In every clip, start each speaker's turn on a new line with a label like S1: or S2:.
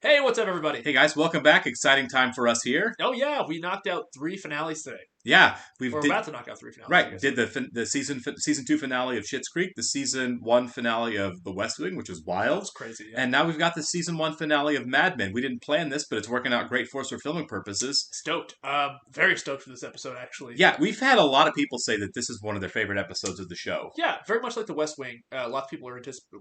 S1: Hey, what's up, everybody?
S2: Hey guys, welcome back. Exciting time for us here.
S1: Oh yeah, we knocked out three finales today.
S2: Yeah, we've
S1: Or we're
S2: did
S1: about to knock out three finales, I
S2: right.
S1: guess.
S2: Did the season two finale of Schitt's Creek, the season one finale of The West Wing, which was
S1: That
S2: wild,
S1: was crazy, yeah.
S2: and now we've got the season one finale of Mad Men. We didn't plan this, but it's working out great for us for filming purposes.
S1: Stoked. Very stoked for this episode, actually.
S2: Yeah, we've had a lot of people say that this is one of their favorite episodes of the show.
S1: Yeah, very much like The West Wing. Lots of people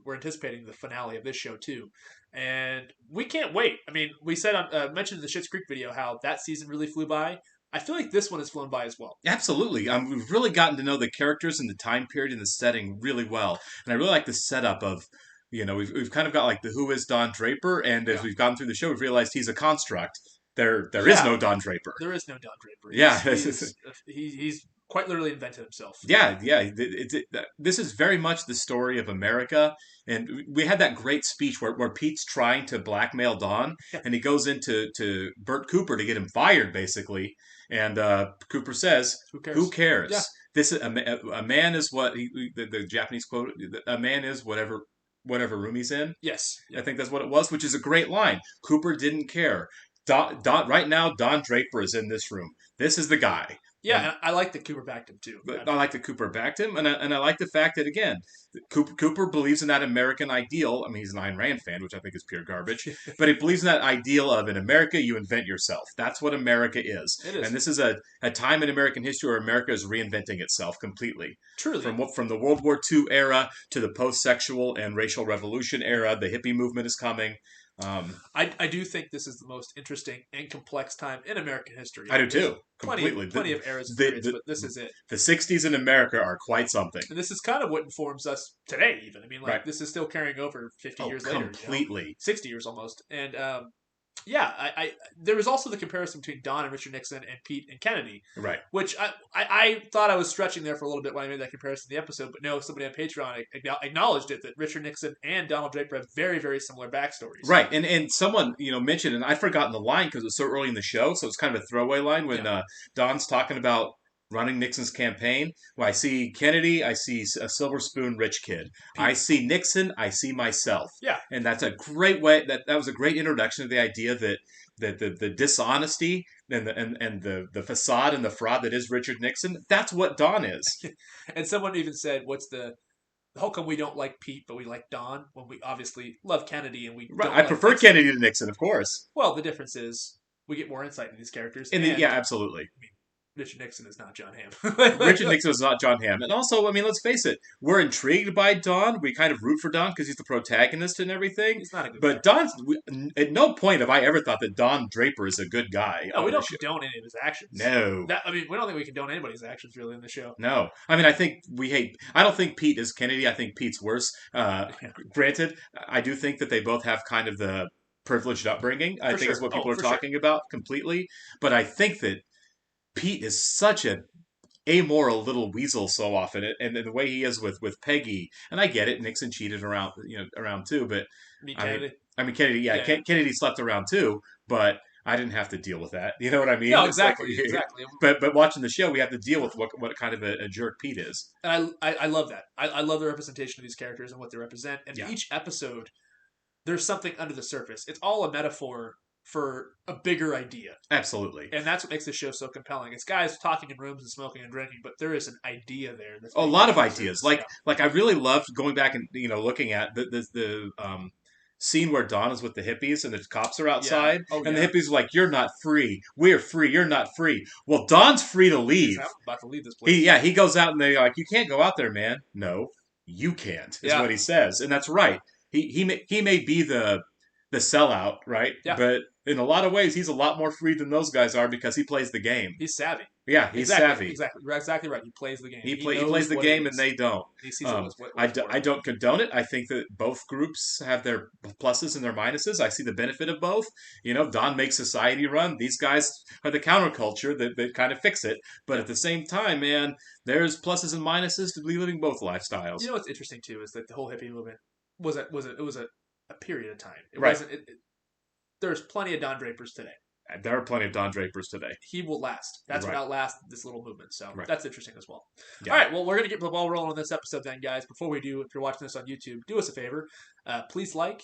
S1: were anticipating the finale of this show too, and we can't wait. I mean, we said mentioned in the Schitt's Creek video how that season really flew by. I feel like this one has flown by as well.
S2: Absolutely. We've really gotten to know the characters and the time period and the setting really well. And I really like the setup of, we've kind of got like the who is Don Draper, and as
S1: Yeah,
S2: we've gone through the show, we've realized he's a construct. There is
S1: yeah.
S2: no Don Draper.
S1: There is no Don Draper.
S2: Yeah,
S1: He's quite literally invented himself.
S2: yeah. This is very much the story of America, and we had that great speech where Pete's trying to blackmail Don,
S1: Yeah.
S2: and he goes into to Bert Cooper to get him fired, basically. And Cooper says,
S1: Who cares?
S2: "Who cares?
S1: Yeah.
S2: This a man is what the Japanese quote. A man is whatever room he's in.
S1: Yes.
S2: I
S1: Yeah.
S2: think that's what it was, which is a great line. Cooper didn't care. Right now, Don Draper is in this room. This is the guy.
S1: Yeah,
S2: And
S1: and I like that Cooper backed him too.
S2: I like that Cooper backed him, and I like the fact that again, Cooper believes in that American ideal. I mean, he's an Ayn Rand fan, which I think is pure garbage, but he believes in that ideal of in America you invent yourself. That's what America is,
S1: It is
S2: and this is a time in American history where America is reinventing itself completely.
S1: truly.
S2: From the World War II era to the post-sexual and racial revolution era, the hippie movement is coming.
S1: I do think this is the most interesting and complex time in American history.
S2: I do
S1: There's
S2: too, completely.
S1: plenty of eras and
S2: The,
S1: periods,
S2: the,
S1: but this is it.
S2: the 60s in America are quite something.
S1: And this is kind of what informs us today. Even I mean,
S2: Right.
S1: like this is still carrying over 50
S2: Oh,
S1: years later.
S2: completely.
S1: 60 years almost. And yeah, there was also the comparison between Don and Richard Nixon and Pete and Kennedy,
S2: Right.
S1: which I thought I was stretching there for a little bit when I made that comparison in the episode, but no, somebody on Patreon acknowledged it that Richard Nixon and Donald Draper have very, very similar backstories.
S2: Right, and someone mentioned, and I'd forgotten the line because it was so early in the show, so it's kind of a throwaway line when
S1: Yeah.
S2: Don's talking about running Nixon's campaign. Well, I see Kennedy, I see a silver spoon rich kid. I
S1: Pete.
S2: see Nixon, I see myself.
S1: Yeah.
S2: And that's a great way. That was a great introduction to the idea that the dishonesty and the facade and the fraud that is Richard Nixon. That's what Don is.
S1: And someone even said, "What's the how come we don't like Pete but we like Don when we obviously love Kennedy and we
S2: Right,
S1: don't
S2: I
S1: like
S2: prefer
S1: Nixon?"
S2: Kennedy to Nixon, of course.
S1: Well, the difference is we get more insight into these characters,
S2: And
S1: and
S2: yeah, absolutely.
S1: Richard Nixon is not John Hamm.
S2: Richard Nixon is not John Hamm. And also, I mean, let's face it, we're intrigued by Don. We kind of root for Don because he's the protagonist and everything.
S1: He's not a good
S2: But
S1: guy.
S2: at no point have I ever thought that Don Draper is a good guy.
S1: No, we
S2: on the
S1: don't
S2: show.
S1: condone any of his actions.
S2: No.
S1: I mean, we don't think we condone anybody's actions really in the show.
S2: No. I mean, I think we hate. I don't think Pete is Kennedy. I think Pete's worse.
S1: Yeah.
S2: Granted, I do think that they both have kind of the privileged upbringing, I
S1: For
S2: think is
S1: sure.
S2: what
S1: Oh,
S2: people are
S1: for sure.
S2: talking about completely. But I think that Pete is such a amoral little weasel so often, and the way he is with Peggy, and I get it. Nixon cheated around too, but
S1: Me,
S2: I mean,
S1: Kennedy.
S2: Kennedy, yeah,
S1: Yeah.
S2: Kennedy slept around too, but I didn't have to deal with that. You know what I mean?
S1: No,
S2: It's like-
S1: exactly, exactly.
S2: But watching the show, we have to deal with what kind of a jerk Pete is.
S1: And I love that. I love the representation of these characters and what they represent. And
S2: Yeah.
S1: each episode, there's something under the surface. It's all a metaphor for a bigger idea.
S2: Absolutely.
S1: And that's what makes this show so compelling. It's guys talking in rooms and smoking and drinking, but there is an idea there. That's
S2: A
S1: being
S2: lot of
S1: brought to
S2: ideas.
S1: surface.
S2: Like I really loved going back and looking at the scene where Don is with the hippies and the cops are outside,
S1: Oh,
S2: and
S1: yeah.
S2: the hippies are like, "You're not free. We're free. You're not free." Well, Don's free to leave.
S1: I'm about to leave this place.
S2: He goes out and they're like, "You can't go out there, man." No, you can't. Is
S1: Yeah.
S2: what he says, and that's right. He may be the sellout, right?
S1: Yeah.
S2: But in a lot of ways, he's a lot more free than those guys are because he plays the game.
S1: He's savvy.
S2: Yeah, he's savvy.
S1: Exactly. You're exactly right. He plays the game.
S2: He
S1: knows
S2: plays the
S1: what
S2: game
S1: it
S2: and
S1: is.
S2: they don't.
S1: He sees
S2: I don't condone it. I think that both groups have their pluses and their minuses. I see the benefit of both. Don makes society run. These guys are the counterculture that kind of fix it. But at the same time, man, there's pluses and minuses to living both lifestyles.
S1: You know what's interesting too is that the whole hippie movement was a period of time. It
S2: Right.
S1: wasn't. There's plenty of Don Drapers today.
S2: There are plenty of Don Drapers today.
S1: He will last. That's
S2: Right.
S1: what outlasts this little movement. So
S2: Right.
S1: that's interesting as well.
S2: Yeah.
S1: All right. Well, we're going to get the ball rolling on this episode then, guys. Before we do, if you're watching this on YouTube, do us a favor. Please like,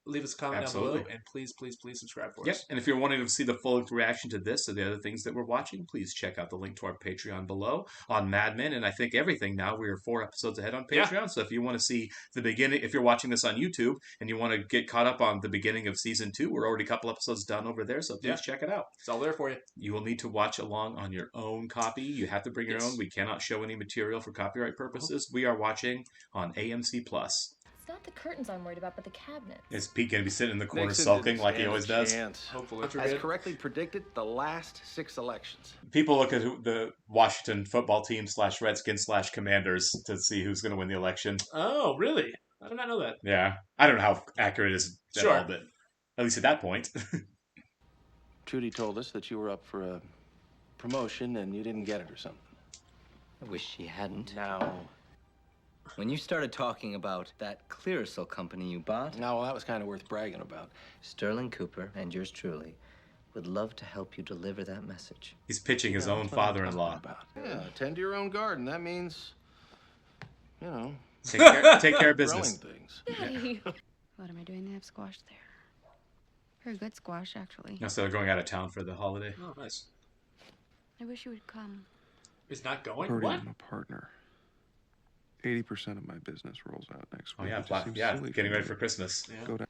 S1: leave us a comment down
S2: Absolutely.
S1: below, and please, please, please subscribe for
S2: Yep.
S1: us.
S2: And if you're wanting to see the full reaction to this or the other things that we're watching, please check out the link to our Patreon below on Mad Men. And I think everything now, we're 4 episodes ahead on
S1: Yeah.
S2: Patreon. So if you want to see the beginning, if you're watching this on YouTube and you want to get caught up on the beginning of season 2, we're already a couple episodes done over there. So please check it out.
S1: It's all there for you.
S2: You will need to watch along on your own copy. You have to bring your own. We cannot show any material for copyright purposes. We are watching on AMC Plus.
S3: It's not the curtains I'm worried about, but the cabinets.
S2: Is Pete going to be sitting in the corner
S4: Nixon
S2: sulking
S4: didn't
S2: like he
S4: stand
S2: always
S4: a
S2: does?
S4: chance.
S1: Hopefully.
S4: As correctly predicted, the last 6 elections.
S2: People look at the Washington football team / Redskins / Commanders to see who's going to win the election.
S1: Oh, really? I did not know that.
S2: Yeah. I don't know how accurate it is at all, but at least at that point.
S4: Trudy told us that you were up for a promotion and you didn't get it or something.
S5: I wish she hadn't.
S4: Now,
S5: When you started talking about that Clearasil company you bought,
S4: well, that was kind of worth bragging about.
S5: Sterling Cooper and yours truly would love to help you deliver that message.
S2: He's pitching his own father-in-law.
S4: Yeah, tend to your own garden. That means, you know,
S2: Take care of
S4: growing
S2: business.
S4: things.
S6: Daddy. What am I doing? They have squash there. Very good squash, actually.
S2: No, so they're going out of town for the holiday.
S1: Oh, nice.
S6: I wish you would come.
S1: He's not going?
S7: Already,
S1: What?
S7: I'm a partner. 80% of my business rolls out next
S2: Oh
S7: week.
S2: yeah,
S7: It just seems silly
S2: getting
S7: me
S2: ready
S7: to
S2: for Christmas.
S1: Yeah.
S7: Go down.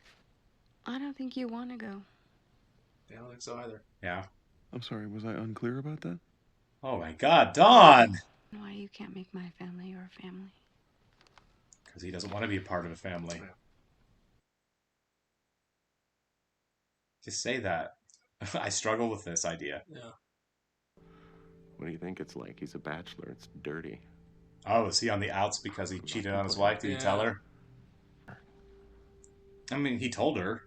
S6: I don't think you want to go.
S1: Yeah, I don't think so either.
S2: Yeah.
S7: I'm sorry, was I unclear about that?
S2: Oh my God, Dawn!
S6: Why you can't make my family your family?
S2: Because he doesn't want to be a part of a family.
S1: Yeah.
S2: Just say that. I struggle with this idea.
S1: Yeah.
S7: What do you think it's like? He's a bachelor. It's dirty.
S2: Oh, is he on the outs because he cheated on his wife? Did he tell her? I mean, he told her.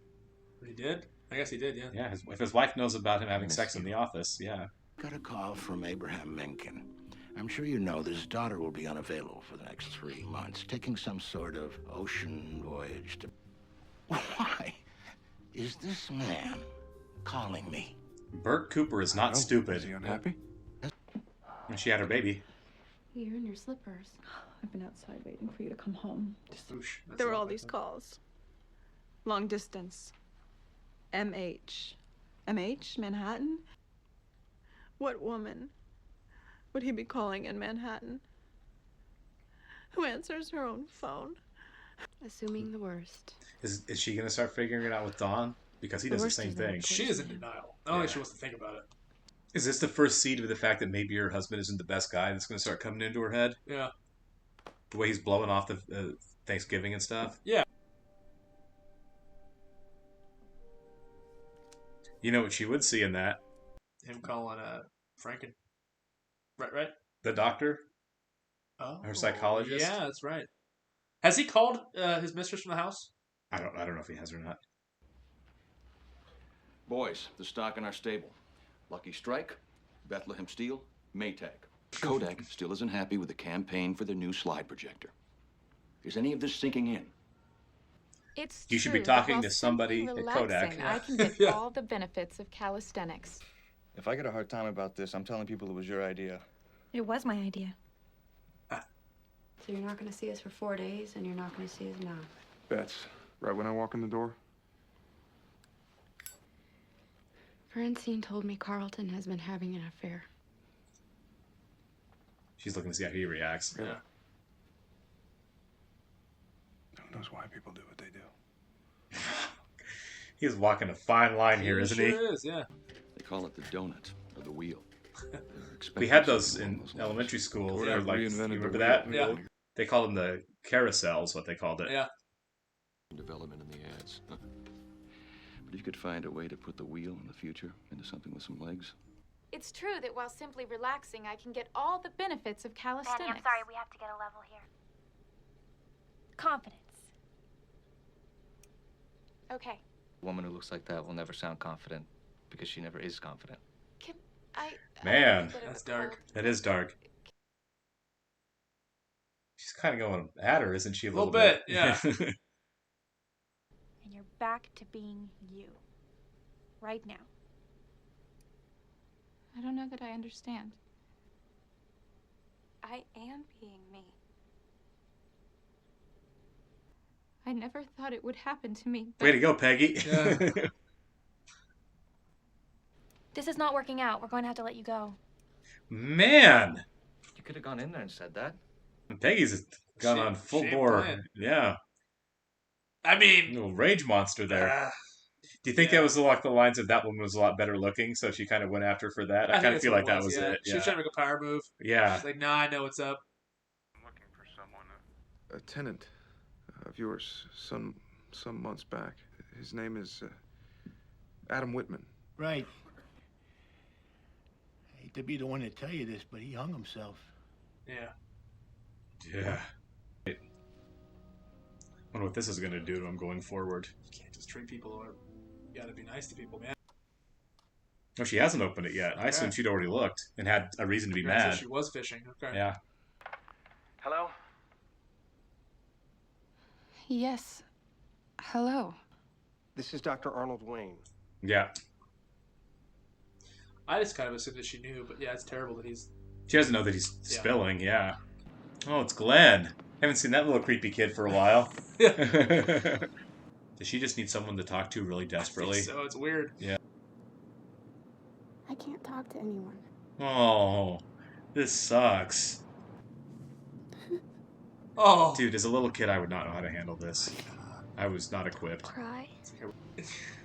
S1: He did? I guess he did, yeah.
S2: Yeah, if his wife knows about him having sex in the office, yeah.
S8: Got a call from Abraham Mencken. I'm sure you know that his daughter will be unavailable for the next 3 months, taking some sort of ocean voyage to... Why is this man calling me?
S2: Bert Cooper is not stupid.
S7: Is he unhappy?
S2: And she had her baby.
S6: You're in your slippers.
S9: I've been outside waiting for you to come home.
S1: Oosh, that's
S9: There were
S1: not
S9: all
S1: like
S9: these
S1: that.
S9: calls. Long distance. MH. MH? Manhattan? What woman would he be calling in Manhattan? Who answers her own phone?
S6: Assuming the worst.
S2: Is she going to start figuring it out with Dawn? Because he does the same thing.
S1: She is in denial. I don't think she wants to think about it.
S2: Is this the first seed of the fact that maybe her husband isn't the best guy that's going to start coming into her head?
S1: Yeah.
S2: The way he's blowing off the Thanksgiving and stuff?
S1: Yeah.
S2: You know what she would see in that?
S1: Him calling Franken. Right?
S2: The doctor?
S1: Oh.
S2: Her psychologist?
S1: Yeah, that's right. Has he called his mistress from the house?
S2: I don't know if he has or not.
S10: Boys, the stock in our stable. Lucky Strike, Bethlehem Steel, Maytag. Kodak still isn't happy with the campaign for their new slide projector. Is any of this sinking in?
S6: It's
S2: You should be
S6: true that
S2: talking
S6: while
S2: to somebody
S6: simply
S2: at Kodak.
S6: relaxing, I can get
S1: Yeah.
S6: all the benefits of calisthenics.
S11: If I get a hard time about this, I'm telling people it was your idea.
S9: It was my idea.
S6: So you're not going to see us for 4 days, and you're not going to see us now.
S7: Bets. Right when I walk in the door?
S6: Francine told me Carlton has been having an affair.
S2: She's looking to see how he reacts.
S1: Yeah.
S7: Who knows why people do what they do?
S2: He's walking a fine line here, isn't he?
S1: Sure is, yeah.
S10: They call it the donut or the wheel.
S2: We had those in elementary school.
S7: Kodak
S2: They're like, you
S7: reinvented the
S2: remember
S7: wheel.
S2: that?
S1: Yeah.
S2: They called them the carousels, what they called it.
S1: Yeah.
S10: Development in the ads. But if you could find a way to put the wheel in the future into something with some legs.
S3: It's true that while simply relaxing, I can get all the benefits of calisthenics.
S12: Manny, I'm sorry, we have to get a level here.
S3: Confidence. Okay.
S5: A woman who looks like that will never sound confident because she never is confident.
S3: Can I...
S2: Man,
S1: That's dark.
S2: that is dark. She's kind of going at her, isn't she? A
S1: Little
S2: little
S1: bit, yeah.
S12: And you're back to being you. Right now.
S3: I don't know that I understand.
S12: I am being me.
S3: I never thought it would happen to me.
S2: Way to go, Peggy.
S1: Yeah.
S12: This is not working out. We're going to have to let you go.
S2: Man,
S5: You could have gone in there and said that.
S2: Peggy's gone
S1: She-
S2: on full
S1: she ain't
S2: bore.
S1: playing.
S2: Yeah,
S1: I mean,
S2: little rage monster there. Do you think that was along the lines of that one was a lot better looking, so she kind of went after for that? I
S1: think
S2: kind of
S1: that's
S2: feel
S1: what
S2: like that was
S1: yeah.
S2: it.
S1: She was trying to make a power move.
S2: Yeah.
S1: She's like, nah, I know what's up.
S7: A tenant of yours some months back. His name is Adam Whitman.
S13: Right. I hate to be the one to tell you this, but he hung himself.
S1: Yeah.
S2: Yeah. Wonder what this is going to do to him going forward.
S1: You can't just treat people or you gotta be nice to people, man.
S2: No, she hasn't opened it yet. I assumed she'd already looked and had a reason to be
S1: So
S2: mad.
S1: she was fishing. Okay.
S2: Yeah.
S4: Hello?
S6: Yes. Hello.
S14: This is Dr. Arnold Wayne.
S2: Yeah.
S1: I just kind of assumed that she knew, but yeah, it's terrible that he's.
S2: She doesn't know that he's spilling, yeah. Oh, it's Glenn. Haven't seen that little creepy kid for a while. Does she just need someone to talk to really desperately?
S1: So it's weird.
S2: Yeah.
S15: I can't talk to anyone.
S2: Oh, this sucks.
S1: Oh.
S2: Dude, as a little kid, I would not know how to handle this. I was not equipped.
S15: Cry.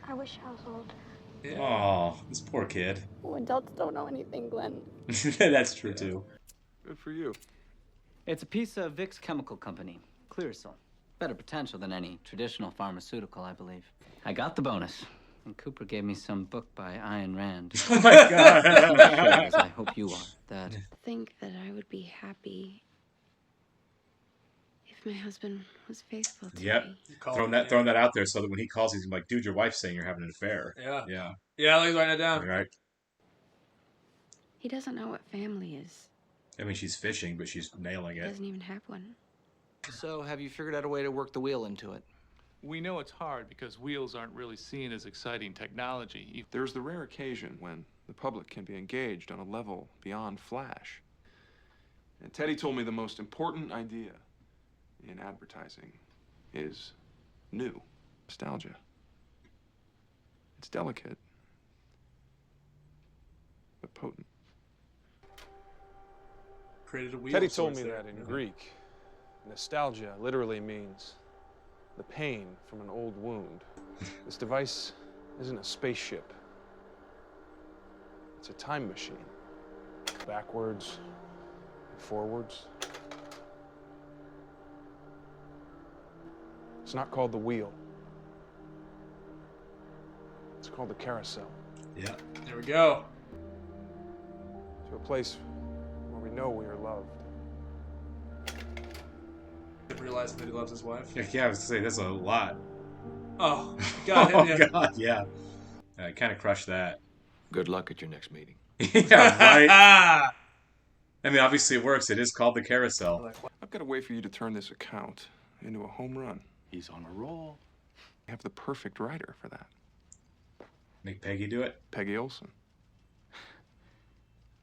S15: I wish I was older.
S2: Oh, this poor kid.
S15: Well, adults don't know anything, Glenn.
S2: That's true, too.
S7: Good for you.
S5: It's a piece of Vic's chemical company, Clearasil. Better potential than any traditional pharmaceutical, I believe. I got the bonus. And Cooper gave me some book by Ayn Rand.
S2: Oh my God.
S5: As I hope you are. That
S6: Think that I would be happy if my husband was faithful to
S2: Yep.
S6: me.
S2: Throwing that out there so that when he calls, he's like, dude, your wife's saying you're having an affair.
S1: Yeah.
S2: Yeah.
S1: Yeah, let's write it down.
S2: Right.
S6: He doesn't know what family is.
S2: I mean, she's fishing, but she's nailing
S6: He
S2: it.
S6: doesn't even have one.
S5: So, have you figured out a way to work the wheel into it?
S16: We know it's hard because wheels aren't really seen as exciting technology.
S7: There's the rare occasion when the public can be engaged on a level beyond Flash. And Teddy told me the most important idea in advertising is new. Nostalgia. It's delicate, but potent.
S1: Created a wheel.
S17: Teddy
S1: of
S17: told
S1: sorts
S17: me
S1: there.
S17: that in Greek, nostalgia literally means the pain from an old wound. This device isn't a spaceship. It's a time machine. Backwards and forwards. It's not called the wheel. It's called the carousel.
S2: Yeah.
S1: There we go.
S17: To a place where we know we are loved.
S1: Realizing that he loves his wife.
S2: Yeah, I was going to say, that's a lot.
S1: Oh, God.
S2: Oh,
S1: yeah.
S2: God, yeah. I kind of crushed that.
S10: Good luck at your next meeting.
S2: Yeah, right? I mean, obviously it works. It is called the carousel.
S7: I've got a way for you to turn this account into a home run.
S4: He's on a roll.
S7: I have the perfect writer for that.
S2: Make Peggy do it?
S7: Peggy Olson.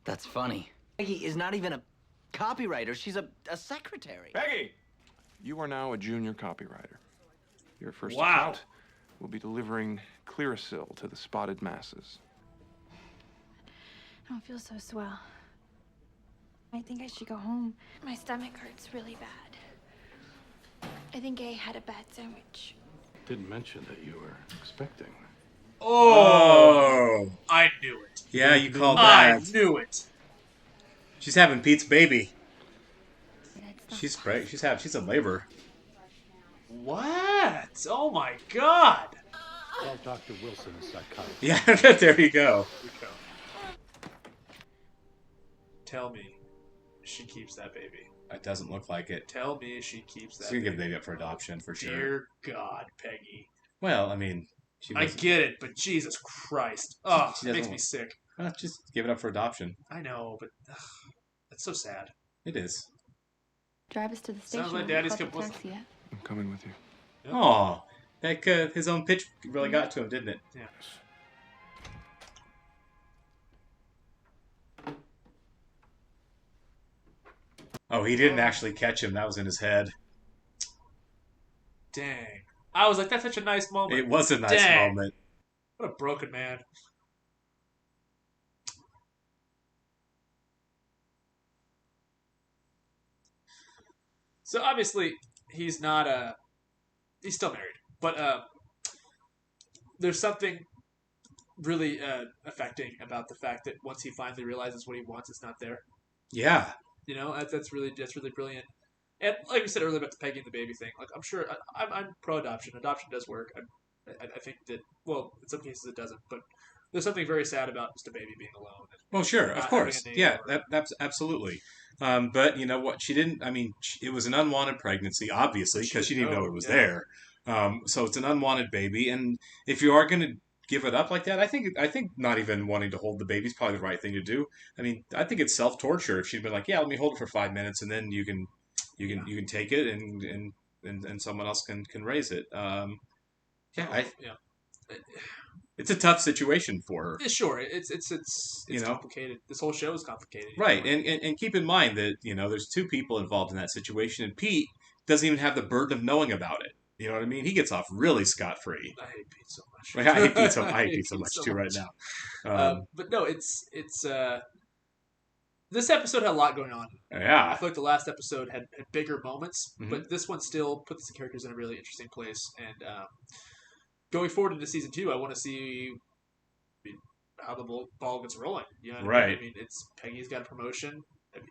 S5: That's funny. Peggy is not even a copywriter. She's a secretary.
S7: Peggy! You are now a junior copywriter. Your first
S1: Wow.
S7: account will be delivering Clearasil to the spotted masses.
S12: I don't feel so swell. I think I should go home. My stomach hurts really bad. I think A had a bad sandwich.
S4: Didn't mention that you were expecting.
S2: Oh!
S1: I knew it.
S2: Yeah, you called
S1: I
S2: that.
S1: knew it.
S2: She's having Pete's baby. She's great. She's in labor.
S1: What? Oh my God.
S13: Call Dr. Wilson, a psychiatrist.
S2: Yeah, there you go.
S1: Tell me she keeps that baby.
S2: It doesn't look like it.
S1: Tell me she keeps that
S2: She's going to
S1: baby.
S2: give the baby up for adoption for sure.
S1: Dear God, Peggy.
S2: Well, I mean,
S1: I get it, but Jesus Christ. Oh,
S2: she
S1: it
S2: doesn't
S1: makes
S2: want-
S1: me sick.
S2: Well, just give it up for adoption.
S1: I know, but that's so sad.
S2: It is.
S6: Drive us to the station.
S1: Sounds like
S6: I'll
S1: Daddy's
S6: call the
S1: complicit.
S6: taxi yet.
S7: I'm coming with you.
S2: Oh, that his own pitch really got to him, didn't it?
S1: Yeah.
S2: Oh, he didn't actually catch him. That was in his head.
S1: Dang. I was like, that's such a nice moment.
S2: It was a nice
S1: Dang.
S2: moment.
S1: What a broken man. So obviously, he's not he's still married, but there's something really affecting about the fact that once he finally realizes what he wants, it's not there.
S2: Yeah.
S1: You know, that's really brilliant. And like we said earlier about the Peggy and the baby thing, like I'm sure I'm pro adoption. Adoption does work. I think that, well, in some cases it doesn't, but there's something very sad about just a baby being alone.
S2: Well, sure, of
S1: not
S2: course,
S1: having a name
S2: yeah,
S1: or-
S2: that's absolutely. But you know what? She didn't. I mean, it was an unwanted pregnancy, obviously, because she didn't know it was
S1: yeah.
S2: there. So it's an unwanted baby, and if you are going to give it up like that, I think not even wanting to hold the baby is probably the right thing to do. I mean, I think it's self torture if she'd been like, yeah, let me hold it for 5 minutes, and then you can take it and someone else can raise it. It's a tough situation for her.
S1: Sure, it's
S2: You know?
S1: complicated. This whole show is complicated.
S2: Right, and keep in mind that, you know, there's two people involved in that situation, and Pete doesn't even have the burden of knowing about it. You know what I mean? He gets off really scot-free.
S1: I hate Pete so much.
S2: I hate Pete so, I hate Pete so much too right now.
S1: But no, it's this episode had a lot going on.
S2: Yeah.
S1: I feel like the last episode had bigger moments,
S2: Mhm.
S1: but this one still puts the characters in a really interesting place. And going forward into season 2, I want to see how the ball gets rolling. You know what I mean?
S2: Right.
S1: I mean, it's Peggy's got a promotion.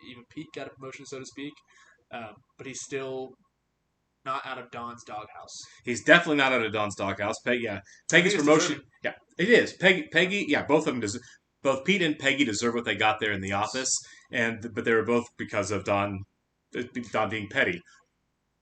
S1: Even Pete got a promotion, so to speak. But he's still not out of Don's doghouse.
S2: He's definitely not out of Don's doghouse. Peggy's
S1: it's
S2: promotion.
S1: deserving.
S2: Yeah, it is. Peggy. Yeah, both of them deserve. Both Pete and Peggy deserve what they got there in the office, but they were both because of Don being petty.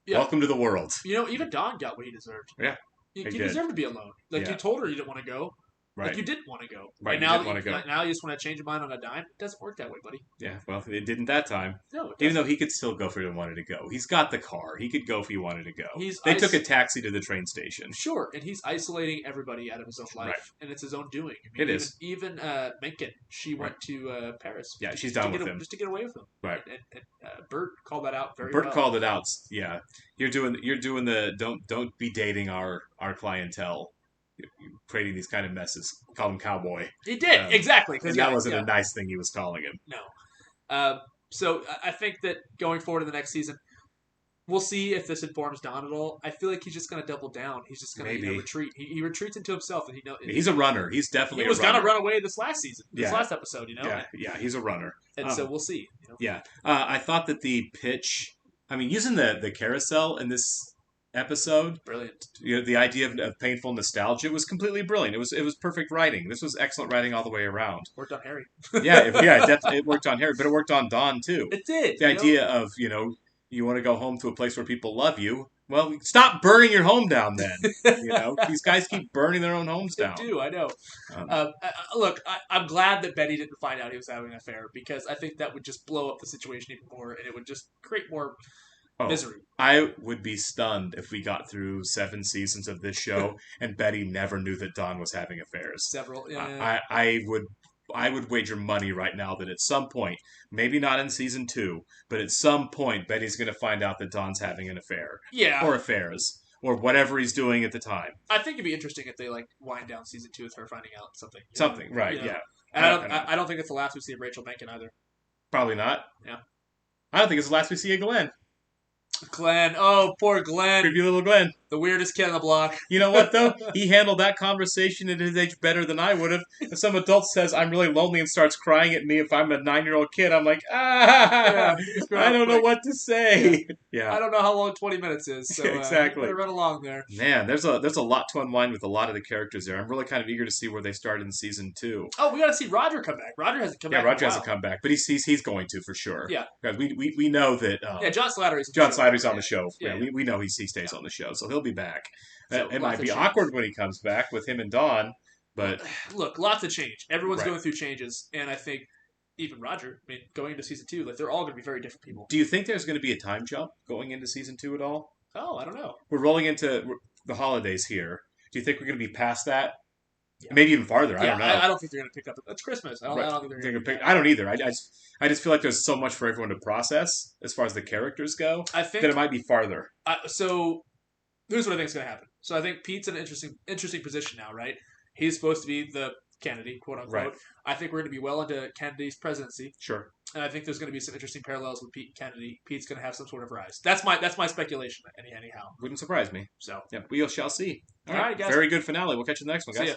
S1: Yeah.
S2: Welcome to the world.
S1: You know, even Don got what he deserved.
S2: Yeah,
S1: You
S2: he did.
S1: deserve to be alone. Like,
S2: Yeah.
S1: you told her you didn't want to go.
S2: Right.
S1: Like, you didn't want to go.
S2: Right,
S1: And
S2: you
S1: now
S2: didn't wanna go.
S1: Now you just want to change your mind on a dime? It doesn't work that way, buddy.
S2: Yeah, well, it didn't that time.
S1: No, it
S2: Even
S1: doesn't.
S2: though he could still go if he wanted to go. He's got the car. He could go if he wanted to go.
S1: He's
S2: They took a taxi to the train station.
S1: Sure, and he's isolating everybody out of his own life,
S2: Right.
S1: and it's his own doing. I
S2: It
S1: mean,
S2: is.
S1: Even Mencken, she went to Paris.
S2: Yeah, she's
S1: just
S2: done
S1: to
S2: with
S1: get
S2: him.
S1: Just to get away with him.
S2: Right.
S1: And Bert called that out very
S2: Bert
S1: well.
S2: called it out. Yeah, you're doing the don't be dating our clientele, creating these kind of messes. Call him cowboy.
S1: He did, exactly. 'cause
S2: And
S1: yeah,
S2: that wasn't
S1: yeah.
S2: a nice thing he was calling him.
S1: No. So I think that going forward in the next season, we'll see if this informs Don at all. I feel like he's just going to double down. He's just going to
S2: Maybe.
S1: retreat. He retreats into himself, and
S2: He's a runner. He's definitely
S1: He was
S2: a
S1: going
S2: runner.
S1: to run away this last season, this
S2: Yeah.
S1: last episode. You know.
S2: Yeah, he's a runner.
S1: And so we'll see. You know?
S2: Yeah, I thought that the pitch. I mean, using the carousel in this episode,
S1: brilliant.
S2: You know, the idea of painful nostalgia was completely brilliant. It was perfect writing. This was excellent writing all the way around.
S1: Worked on Harry.
S2: Definitely it worked on Harry, but it worked on Don too.
S1: It did.
S2: The idea of you want to go home to a place where people love you. Well, stop burning your home down then. These guys keep burning their own homes down.
S1: They do, I know. Look, I'm glad that Betty didn't find out he was having an affair, because I think that would just blow up the situation even more, and it would just create more misery.
S2: I would be stunned if we got through 7 seasons of this show and Betty never knew that Don was having affairs.
S1: Several.
S2: I would wager money right now that at some point, maybe not in season 2, but at some point, Betty's going to find out that Don's having an affair.
S1: Yeah.
S2: Or affairs. Or whatever he's doing at the time.
S1: I think it'd be interesting if they wind down season 2 with her finding out something.
S2: Something, right?
S1: You know?
S2: Yeah.
S1: And I don't think it's the last we see of Rachel Mencken either.
S2: Probably not.
S1: Yeah.
S2: I don't think it's the last we see of Glenn.
S1: Glenn, oh poor Glenn,
S2: creepy little Glenn,
S1: the weirdest kid on the block.
S2: You know what though? He handled that conversation at his age better than I would have. If some adult says I'm really lonely and starts crying at me, if I'm a 9-year-old kid, I'm like, I don't know what to say. Yeah.
S1: I don't know how long 20 minutes is. So,
S2: exactly.
S1: Better run along there.
S2: Man, there's a lot to unwind with a lot of the characters there. I'm really kind of eager to see where they start in season 2.
S1: Oh, we got to see Roger come back. Roger hasn't come back.
S2: Yeah, Roger
S1: in a
S2: hasn't
S1: while.
S2: come back, but he's going to for sure.
S1: Yeah.
S2: Because we know that.
S1: Yeah, John Slattery's.
S2: John Slattery's on the show.
S1: Yeah.
S2: We know he stays on the show, so he'll be back.
S1: So,
S2: it
S1: lots
S2: might
S1: of
S2: be
S1: change.
S2: awkward when he comes back with him and Dawn, but
S1: Look, lots of change. Everyone's
S2: Right.
S1: going through changes, and I think even Roger. I mean, going into season 2, they're all going to be very different people.
S2: do you think there's going to be a time jump going into season 2 at all?
S1: Oh, I don't know.
S2: We're rolling into the holidays here. Do you think we're going to be past that? Maybe even farther. I don't know.
S1: I don't think they're going to pick up. It's Christmas. I don't think they're going to
S2: I don't either. I just feel like there's so much for everyone to process as far as the characters go.
S1: I think
S2: that it might be farther.
S1: So here's what I think is going to happen. So I think Pete's in an interesting position now, right? He's supposed to be the Kennedy, quote unquote.
S2: Right.
S1: I think we're going to be well into Kennedy's presidency.
S2: Sure.
S1: And I think there's going to be some interesting parallels with Pete Kennedy. Pete's going to have some sort of rise. That's my speculation. Anyhow.
S2: Wouldn't surprise me.
S1: So
S2: yeah, we shall see.
S1: All right, guys.
S2: Very good finale. We'll catch you in the next one, guys.
S1: See ya.